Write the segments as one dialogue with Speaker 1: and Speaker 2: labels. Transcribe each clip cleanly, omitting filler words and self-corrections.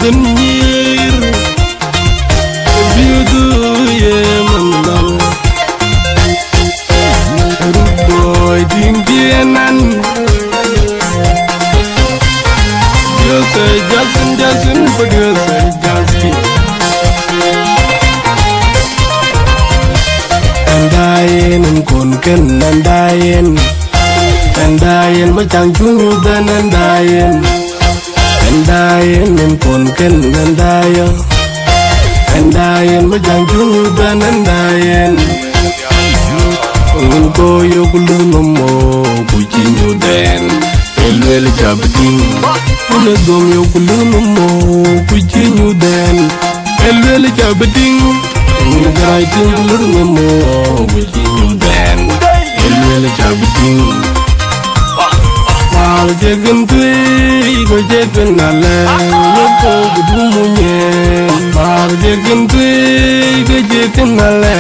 Speaker 1: denir biudu ye mandal boy ding dienan yo say jasin but yo say jaski andayen kon ken andayen macang jungu dan andayen kon ken andayen macang jungu dan andayen ko yo kulu mo kuchinyo den elwel jabding kulu dom yo kulu mo kuchinyo den elwel jabding graiting kulu mo kuchinyo den elwel jabding mal jegen tui go jegen ale yo ko gudumunye mal jegen tui go jegen ale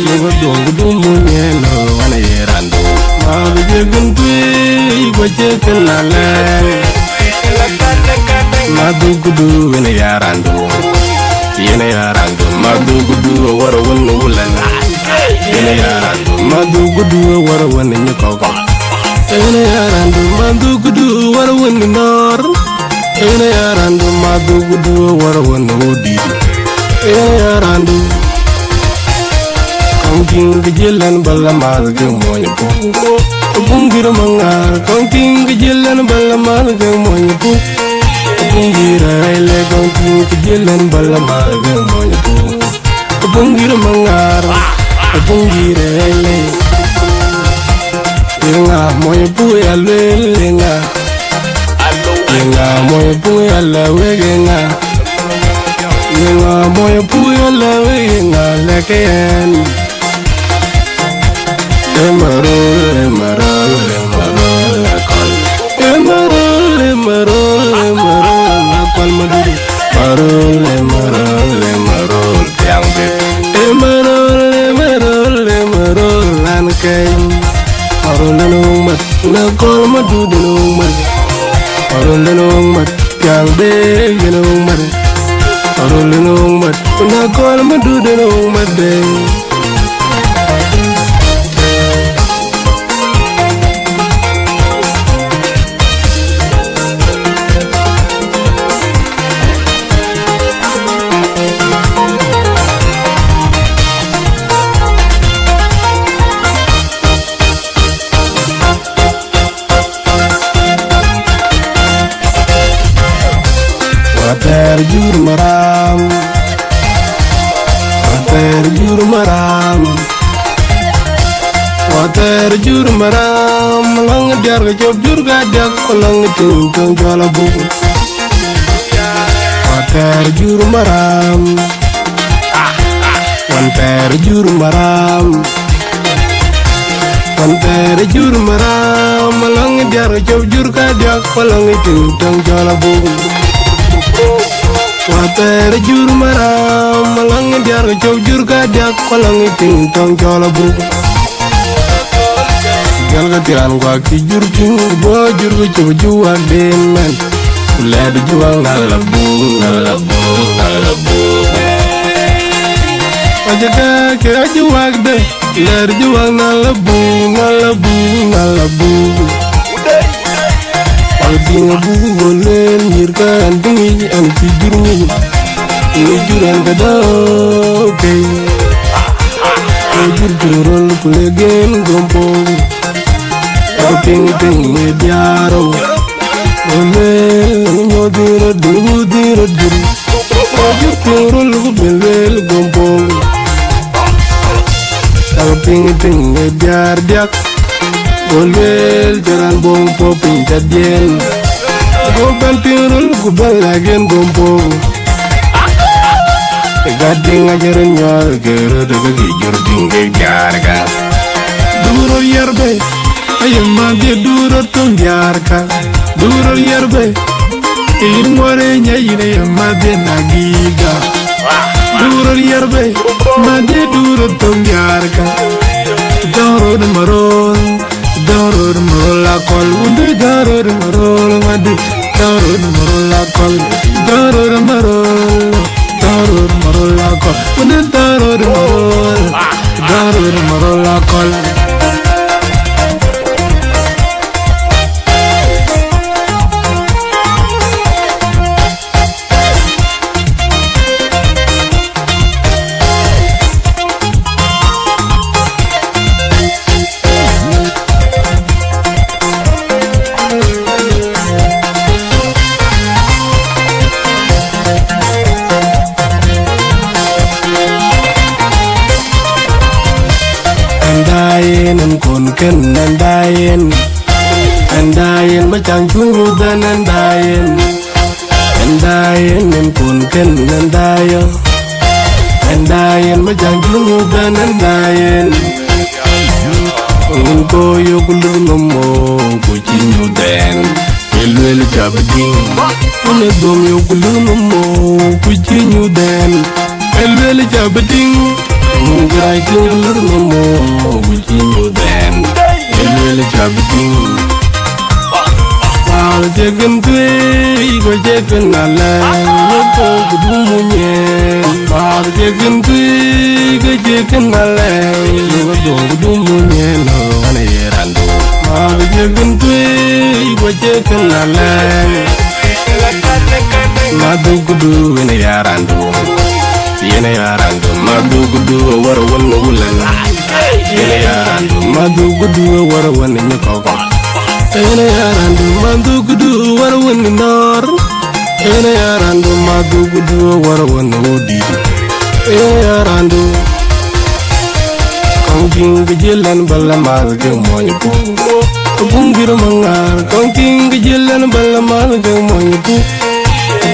Speaker 1: yo ko gudumunye no wana yerando mal jegen tui go jegen ale madu gudu wana yarando madu gudu wara wana ulala yene yarando madu gudu wara wana nyoko ene yarandu madu gudu wara wani nor ene yarandu madu gudu wara wani odi ene yarandu kongking kejelan bala marga monya pu bungira mangar kongking kejelan bala marga monya pu bungira ele kongking kejelan bala marga monya pu bungira mangar bungira ele Yenga moye puya lenga Yenga moye puya lewenga Yenga moye puya lewenga leken Emaro lakol Emaro lakol maduri Emaro tiang beb Emaro lanken Arulunong mat na kol madudunong mat Arulunong mat yang beg ginong mat Arulunong mat na kol madudunong mat beg Terjur maram lang diar job jur gadak lang tingkang jala buku terjur maram terjur maram lang diar job jur gadak lang tingkang jala buku terjur maram lang diar job jur gadak lang tingkang jala buku Galga tiran gua kijur bo jur go juwa demen led juwa ngalabu ajaga ke juwa de led juwa ngalabu palbing bu golen nyirkan dingi an kijur ni juran kada oke jurol kulegen gompong Ping me diaro ole nyodiro dudiro duru jurol kubel gompong ping me diar diak ole jaran bompo ping jadien goban pirul kubel lagen gompong gading ajaran nyol gero daga gijur dingge jarga duro yerbe ayamma de duro ton jarka duro yerbe irmore nyayine yamma de nagiga duro yerbe ma de duro ton jarka duro de marol la kol unde duro de marol ngadi Darur marola kol, darur marola kol, udah darur marola kol. Ken andayen macang chungu dan andayen en kun ken andayen macang chungu dan andayen un koyo kulur nomo kuchinyu den elwel jabding un dom yo kulur nomo kuchinyu den elwel jabding un grai kulur nomo kuchinyu den elwel jabding al jegen tui go jegen ala yo to gudumunye al jegen tui go jegen ala yo to gudumunye no ane yerando al jegen tui go jegen ala madu gudu ene yarando madu gudu war won wulan ene yarando madu gudu war won nyakoko ene yarandu madu gudu war won nor ene yarandu madu gudu war won odi ene yarandu kongking gejelan bala mal ge moy pu bungir mangar kongking gejelan bala mal ge moy pu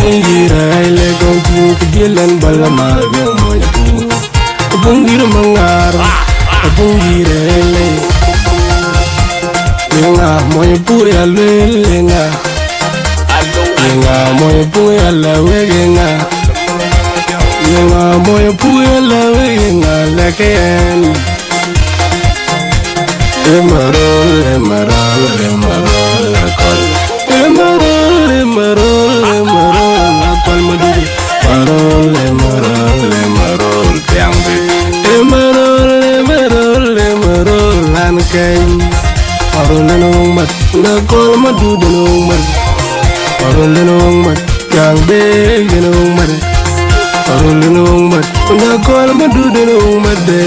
Speaker 1: bungir aile kongking gejelan bala mal ge moy pu bungir mangar bungir aile lenga moy pu ya lenga moy pu ya la wenga lenga moy pu ya la wenga leken emarol kol emarol kol maduri emarol piangbe emarol lan kay Parolong mat na kol madu denong mat Parolong mat yang be denong mat Parolong mat na kol madu denong mat de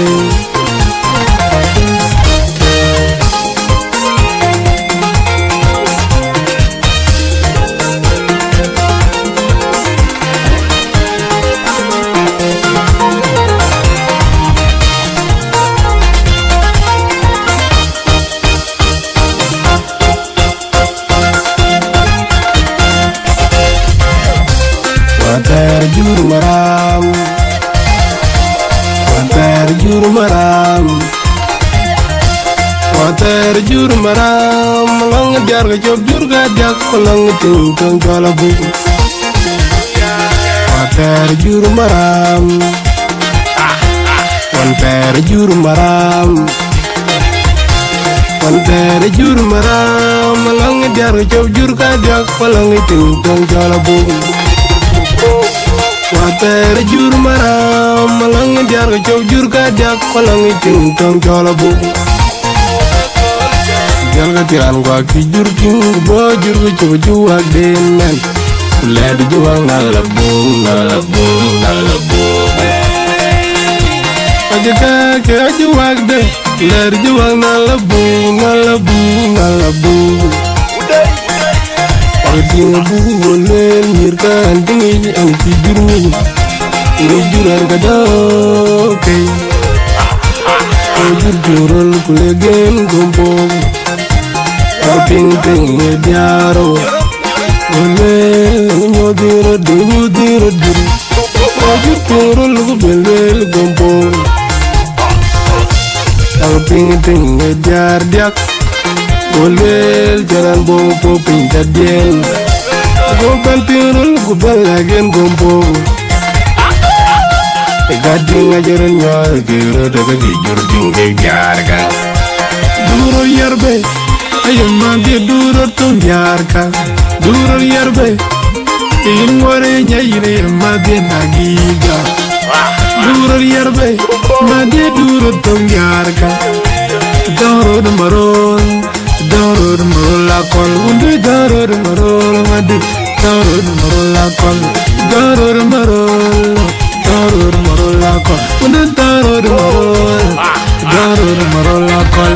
Speaker 1: jur maram lang diar ga job jur ga dak lang ting tong jala bu water jur maram water jur maram lang diar ga job jur ga dak lang ting tong jala bu water jur maram lang diar ga job jur ga dak lang ting tong jala bu Jalga tiran gua ki jur bo jur go juwak denen led juwak nalabung aja ke juwak de led juwak nalabung Pagding bu wolen mirkan dingi an ki jur ni juran kada ke jur jurul kulegen gompong Ping diaro ole nyodiro diro oju toro lugu belel gombo ping diar diak ole jalan bombo ping dadien gomban tiro lugu belagen gombo gading ajaran nyol giro daga gijur dingge jarga duro yerbe ayama de duro ton yarka duro yarbe in wore nyayine ma de nagiga duro yarbe ma de duro ton yarka doro de marol la kol unde doro de marol ma de doro de marol la kol doro de marol la kol unde doro de marol la kol